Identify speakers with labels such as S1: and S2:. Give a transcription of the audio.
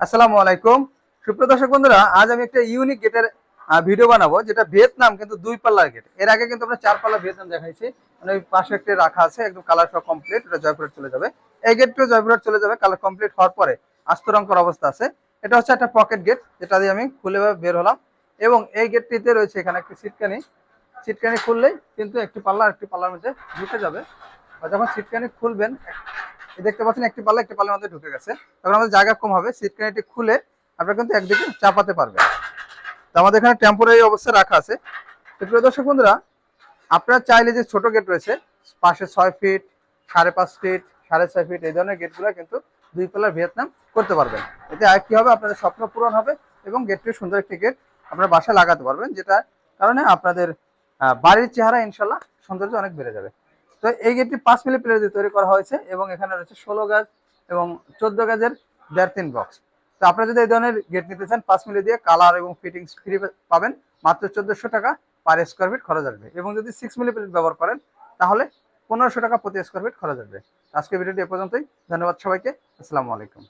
S1: আসসালামু আলাইকুম। সুপ্রিয় দর্শক বন্ধুরা, আজ আমি একটা ইউনিক গেটের ভিডিও বানাবো, যেটা ভিয়েতনাম কিন্তু 2 পাল্লার গেট। এর আগে কিন্তু আমরা 4 পাল্লা ভিয়েতনাম দেখাইছি। মানে ওই পাশে একটা রাখা আছে, একদম কালার সহ কমপ্লিট, এটা জয়পুরহাট চলে যাবে। এই গেটটা জয়পুরহাট চলে যাবে, কালার কমপ্লিট হওয়ার পরে আস্ত রং করা অবস্থা আছে। এটা হচ্ছে একটা পকেট গেট, যেটা দিয়ে আমি খুলে বের হলাম। এবং এই গেটটিতে রয়েছে এখানে একটি সিটকানি। সিটকানি খুললেই কিন্তু একটি পাল্লা একটি পাল্লার মধ্যে ঢুকে যাবে। আর যখন সিটকানি খুলবেন, দেখতে পাচ্ছেন একটি পাল্লা একটি পাল্লার মধ্যে ঢুকে গেছে। তখন আমাদের জায়গা কম হবে, সিটকানিটি খুলে আপনারা কিন্তু একদিকে চাপাতে পারবেন। তো আমাদের এখানে টেম্পোরারি অবস্থায় রাখা আছে। তো প্রিয় দর্শক বন্ধুরা, আপনারা চাইলে যে ছোট গেট রয়েছে, পাশে 6 ফিট, 5.5 ফিট, 6.5 ফিট, এই ধরনের গেটগুলো কিন্তু 2 পাল্লার ভিয়েতনাম করতে পারবেন। এতে আর কি হবে, আপনাদের স্বপ্ন পূরণ হবে এবং গেটটি সুন্দর একটি গেট আপনার বাসায় লাগাতে পারবেন, যেটা কারণে আপনাদের বাড়ির চেহারা ইনশাল্লাহ সৌন্দর্য অনেক বেড়ে যাবে। তো এই গেটটি 5 মিলি প্লেট দিয়ে তৈরি করা হয়েছে এবং এখানে রয়েছে 16 গাজ এবং 14 গাজের 1.5-3 বক্স। তো আপনারা যদি এই ধরনের গেট নিতে চান, 5 মিলি দিয়ে কালার এবং ফিটিংস ফ্রি পাবেন। মাত্র 1400 টাকা পার স্কোয়ার ফিট খরচ আসবে। এবং যদি 6 মিলি প্লেট ব্যবহার করেন, তাহলে 1500 টাকা প্রতি স্কোয়ার ফিট খরচ আসবে। আজকে ভিডিওটি এ পর্যন্তই। ধন্যবাদ সবাইকে। আসসালামু আলাইকুম।